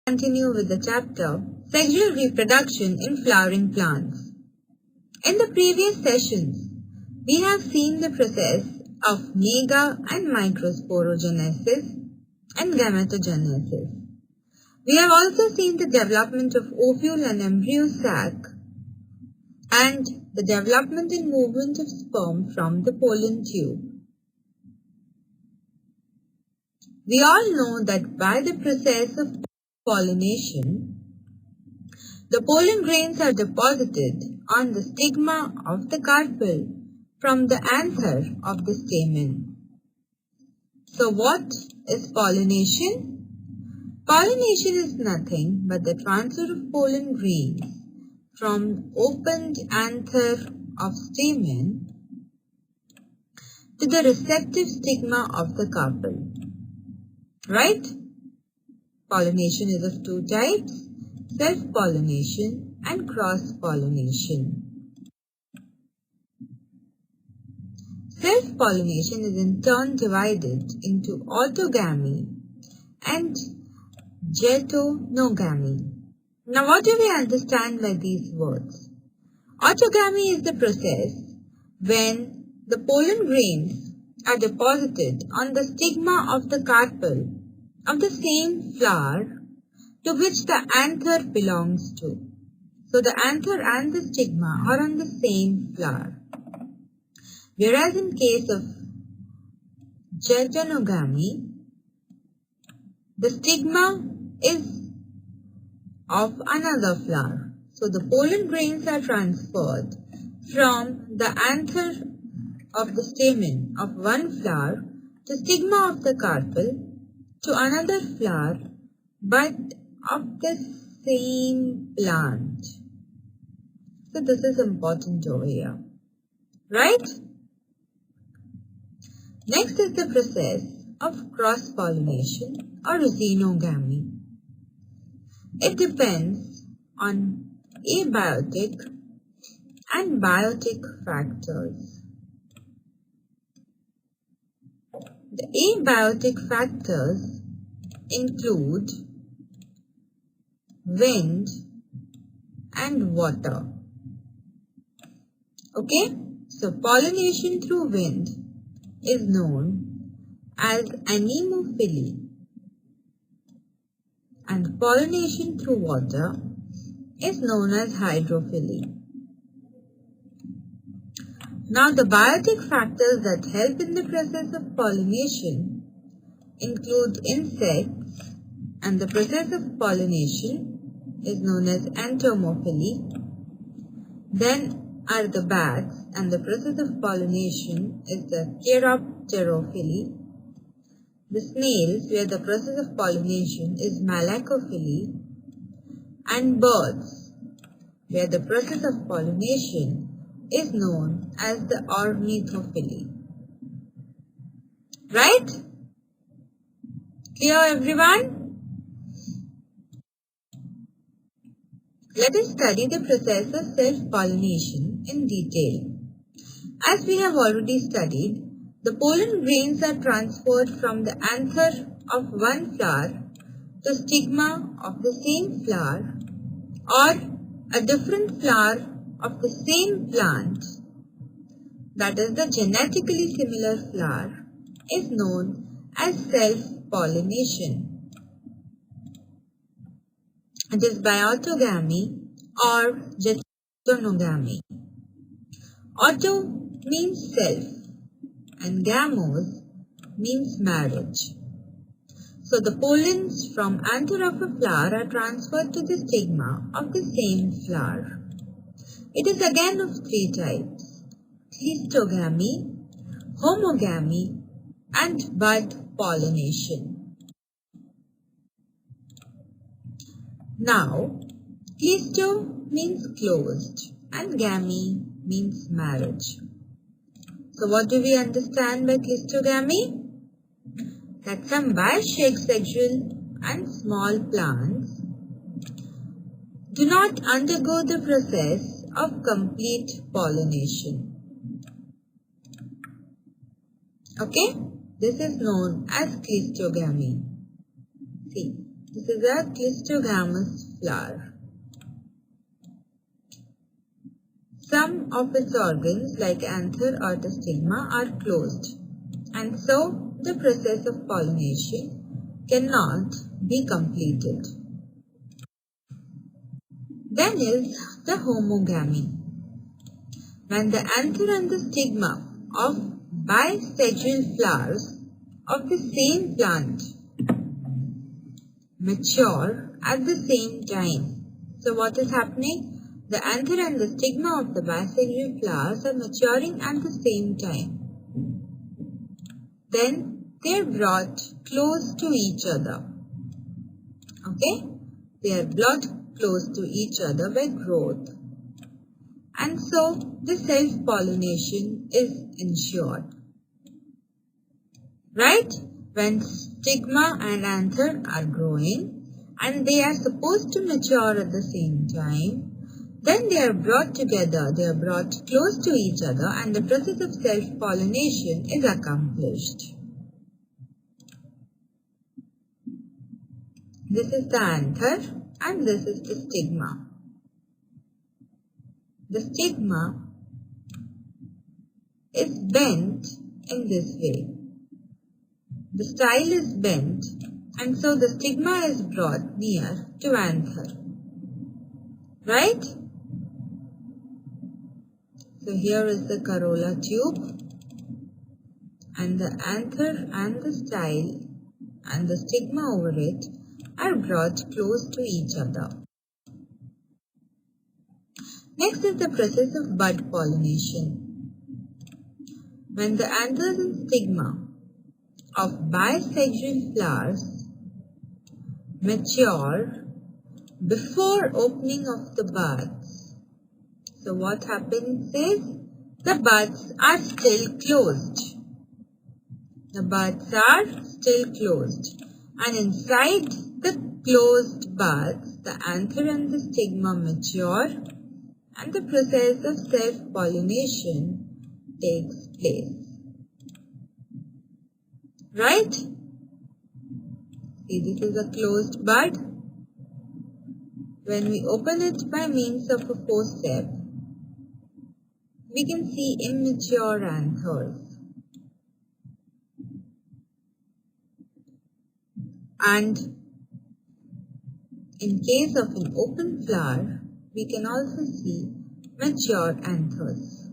continue with the chapter Sexual Reproduction in Flowering Plants. In the previous sessions, we have seen the process of mega and microsporogenesis and gametogenesis. We have also seen the development of ovule and embryo sac and the development and movement of sperm from the pollen tube. We all know that by the process of pollination, the pollen grains are deposited on the stigma of the carpel from the anther of the stamen. So what is pollination? Pollination is nothing but the transfer of pollen grains from opened anther of stamen to the receptive stigma of the carpel. Right? Pollination is of two types, self-pollination and cross-pollination. Self-pollination is in turn divided into autogamy and geitonogamy. Now what do we understand by these words? Autogamy is the process when the pollen grains are deposited on the stigma of the carpel of the same flower to which the anther belongs to. So the anther and the stigma are on the same flower. Whereas in case of geitonogamy, the stigma is of another flower. So the pollen grains are transferred from the anther of the stamen of one flower to stigma of the carpel to another flower but of the same plant. So this is important over here. Right? Next is the process of cross-pollination or xenogamy. It depends on abiotic and biotic factors. The abiotic factors include wind and water. Okay, so pollination through wind is known as anemophily and pollination through water is known as hydrophily. Now the biotic factors that help in the process of pollination include insects, and the process of pollination is known as entomophily. Then are the bats, and the process of pollination is the chiropterophily. The snails, where the process of pollination is malacophily, and birds, where the process of pollination is known as the ornithophily. Right? Clear, everyone? Let us study the process of self-pollination in detail. As we have already studied, the pollen grains are transferred from the anther of one flower to stigma of the same flower or a different flower of the same plant, that is the genetically similar flower, is known as self-pollination. It is by autogamy or geitonogamy. Auto means self and gamos means marriage. So the pollens from anther of a flower are transferred to the stigma of the same flower. It is again of three types: cleistogamy, homogamy, and bud pollination. Now, cleisto means closed and gamy means marriage. So what do we understand by cleistogamy? That some biashake sexual and small plants do not undergo the process of complete pollination. Okay, this is known as cleistogamy. See, This is a clistogamous flower. Some of its organs like anther or the stigma are closed, and so the process of pollination cannot be completed. Then is the homogamy. When the anther and the stigma of bisexual flowers of the same plant mature at the same time. So what is happening? The anther and the stigma of the bisexual flowers are maturing at the same time. Then they are brought close to each other. Okay? They are brought close to each other by growth. And so the self-pollination is ensured. Right? When stigma and anther are growing and they are supposed to mature at the same time, then they are brought together, they are brought close to each other and the process of self-pollination is accomplished. This is the anther and this is the stigma. The stigma is bent in this way. The style is bent and so the stigma is brought near to anther. Right? So here is the corolla tube and the anther and the style and the stigma over it are brought close to each other. Next is the process of bud pollination. When the anthers and stigma of bisexual flowers mature before opening of the buds. So what happens is the buds are still closed. The buds are still closed and inside the closed buds the anther and the stigma mature and the process of self-pollination takes place. Right? See, this is a closed bud. When we open it by means of a forceps, we can see immature anthers. And in case of an open flower, we can also see mature anthers.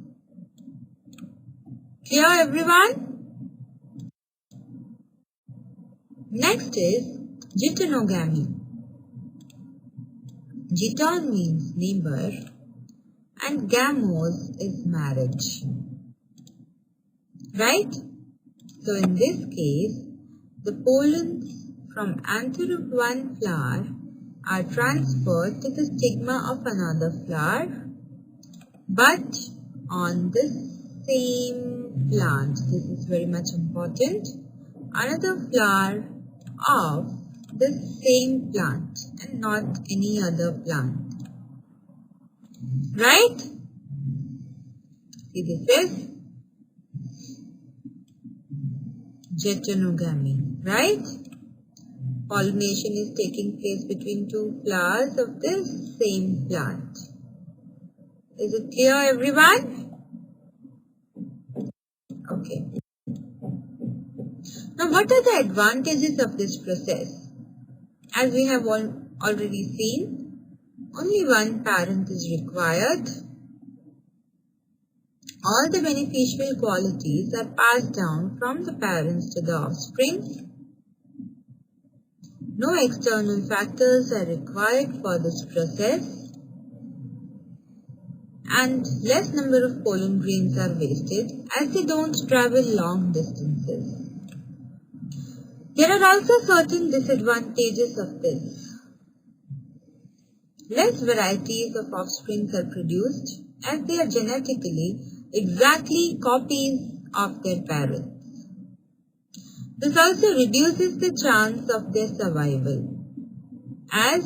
Clear, everyone? Next is geitonogamy. Geiton means neighbor and gamos is marriage. Right? So in this case, the pollens from anther of one flower are transferred to the stigma of another flower, but on the same plant. This is very much important. Another flower of the same plant and not any other plant. Right? See, this is geitonogamy. Right? Pollination is taking place between two flowers of the same plant. Is it clear, everyone? Okay. Now, what are the advantages of this process? As we have already seen, only one parent is required. All the beneficial qualities are passed down from the parents to the offspring. No external factors are required for this process, and less number of pollen grains are wasted as they don't travel long distances. There are also certain disadvantages of this. Less varieties of offspring are produced as they are genetically exactly copies of their parents. This also reduces the chance of their survival. As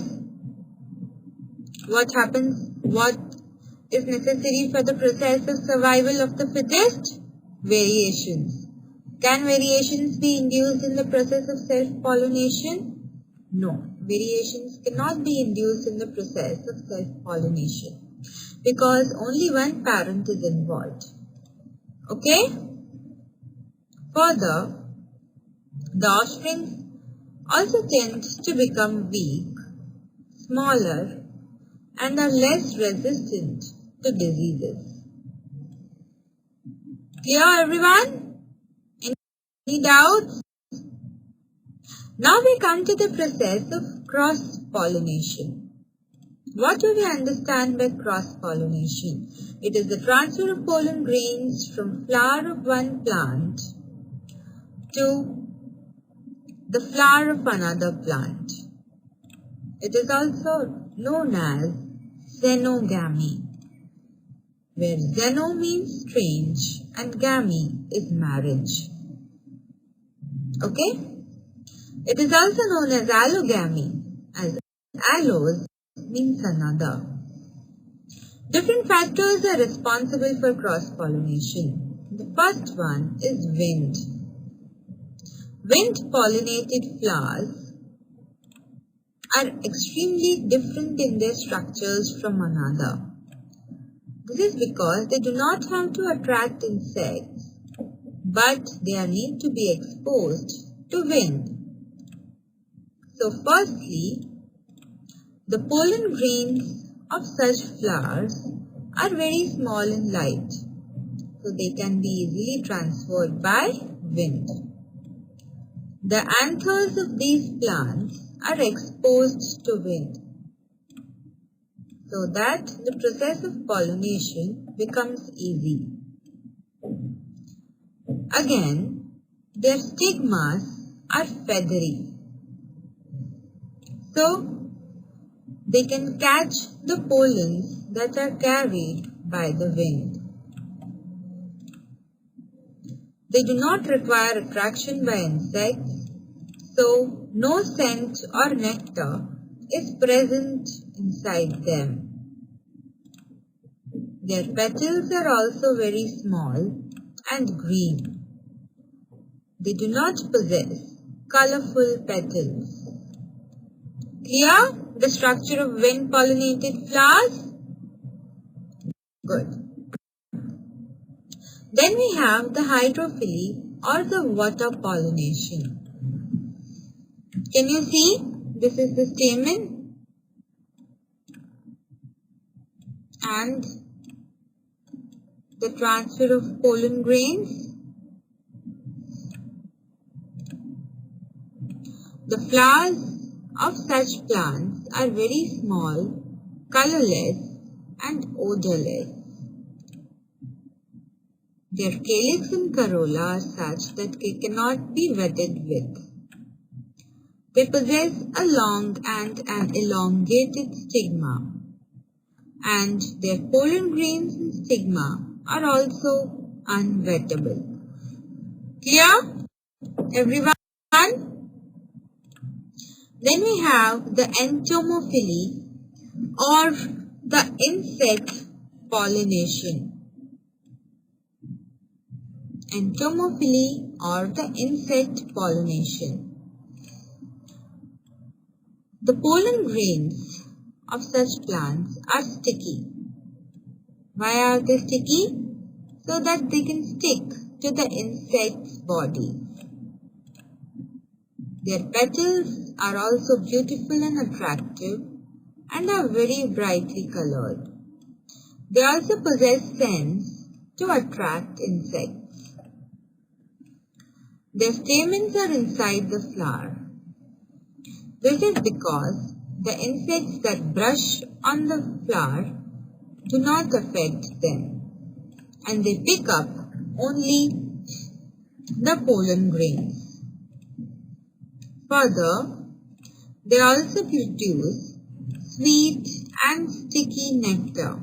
what is necessary for the process of survival of the fittest? Variations. Can variations be induced in the process of self-pollination? No. variations cannot be induced in the process of self-pollination because only one parent is involved. Okay? Further, the offspring also tend to become weak, smaller, and are less resistant to diseases. Clear, everyone? Any doubts? Now we come to the process of cross-pollination. What do we understand by cross-pollination? It is the transfer of pollen grains from flower of one plant to the flower of another plant. It is also known as xenogamy, where xeno means strange and gamy is marriage. Okay? It is also known as allogamy, as allos means another. Different factors are responsible for cross-pollination. The first one is wind. Wind-pollinated flowers are extremely different in their structures from another. This is because they do not have to attract insects, but they need to be exposed to wind. So firstly, the pollen grains of such flowers are very small and light, so they can be easily transferred by wind. The anthers of these plants are exposed to wind, so that the process of pollination becomes easy. Again, their stigmas are feathery, so they can catch the pollens that are carried by the wind. They do not require attraction by insects, so no scent or nectar is present inside them. Their petals are also very small and green. They do not possess colorful petals. Clear the structure of wind-pollinated flowers? Good. Then we have the hydrophily or the water pollination. Can you see? This is the stamen and the transfer of pollen grains. The flowers of such plants are very small, colorless and odorless. Their calyx and corolla are such that they cannot be wetted with. They possess a long and an elongated stigma, and their pollen grains and stigma are also unwettable. Clear, everyone? Then we have the entomophily or the insect pollination. Entomophily or the insect pollination. The pollen grains of such plants are sticky. Why are they sticky? So that they can stick to the insect's body. Their petals are also beautiful and attractive and are very brightly colored. They also possess scents to attract insects. Their stamens are inside the flower. This is because the insects that brush on the flower do not affect them, and they pick up only the pollen grains. Further, they also produce sweet and sticky nectar.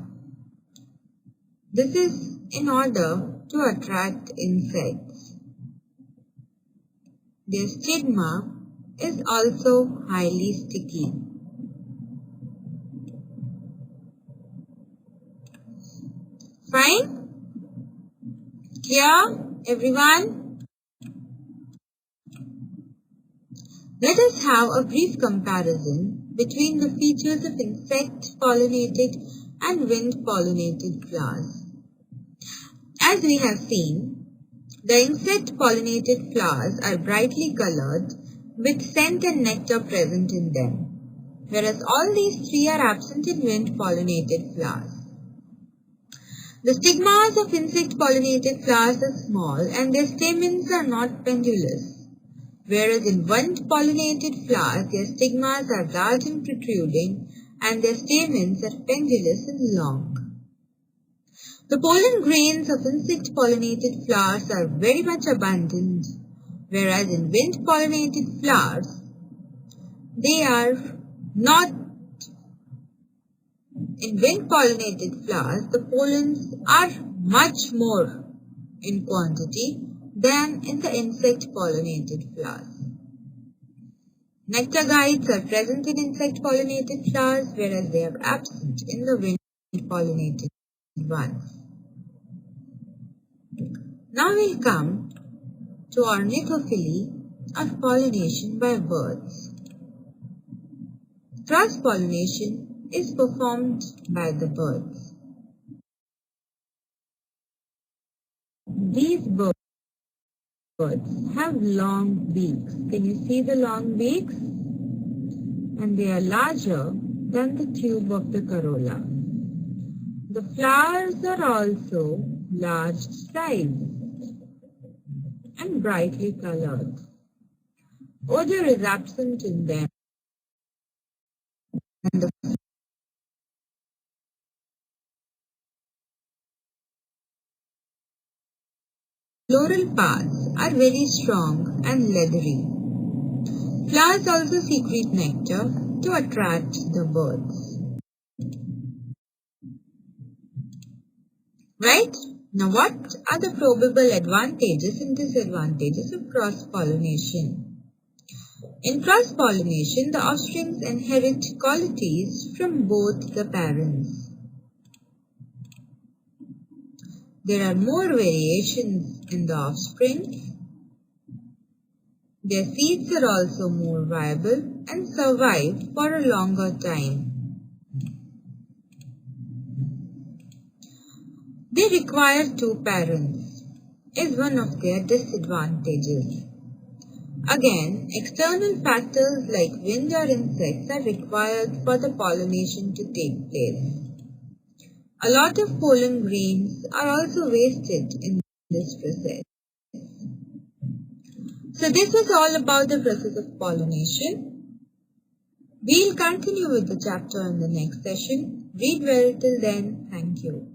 This is in order to attract insects. Their stigma is also highly sticky. Fine? Clear, everyone? Let us have a brief comparison between the features of insect-pollinated and wind-pollinated flowers. As we have seen, the insect-pollinated flowers are brightly colored with scent and nectar present in them, whereas all these three are absent in wind-pollinated flowers. The stigmas of insect-pollinated flowers are small and their stamens are not pendulous, whereas in wind-pollinated flowers their stigmas are large and protruding and their stamens are pendulous and long. The pollen grains of insect-pollinated flowers are very much abundant, whereas in wind-pollinated flowers, they are not. In wind-pollinated flowers, the pollens are much more in quantity than in the insect-pollinated flowers. Nectar guides are present in insect-pollinated flowers, whereas they are absent in the wind-pollinated ones. Now we'll come to ornithophily of pollination by birds. Cross-pollination is performed by the birds. These birds have long beaks. Can you see the long beaks? And they are larger than the tube of the corolla. The flowers are also large size and brightly colored. Odor is absent in them, and the floral parts are very strong and leathery. Flowers also secrete nectar to attract the birds. Right? Now what are the probable advantages and disadvantages of cross-pollination? In cross-pollination, the offsprings inherit qualities from both the parents. There are more variations in the offspring. Their seeds are also more viable and survive for a longer time. They require two parents, is one of their disadvantages. Again, external factors like wind or insects are required for the pollination to take place. A lot of pollen grains are also wasted in this process. So this was all about the process of pollination. We'll continue with the chapter in the next session. Read well till then. Thank you.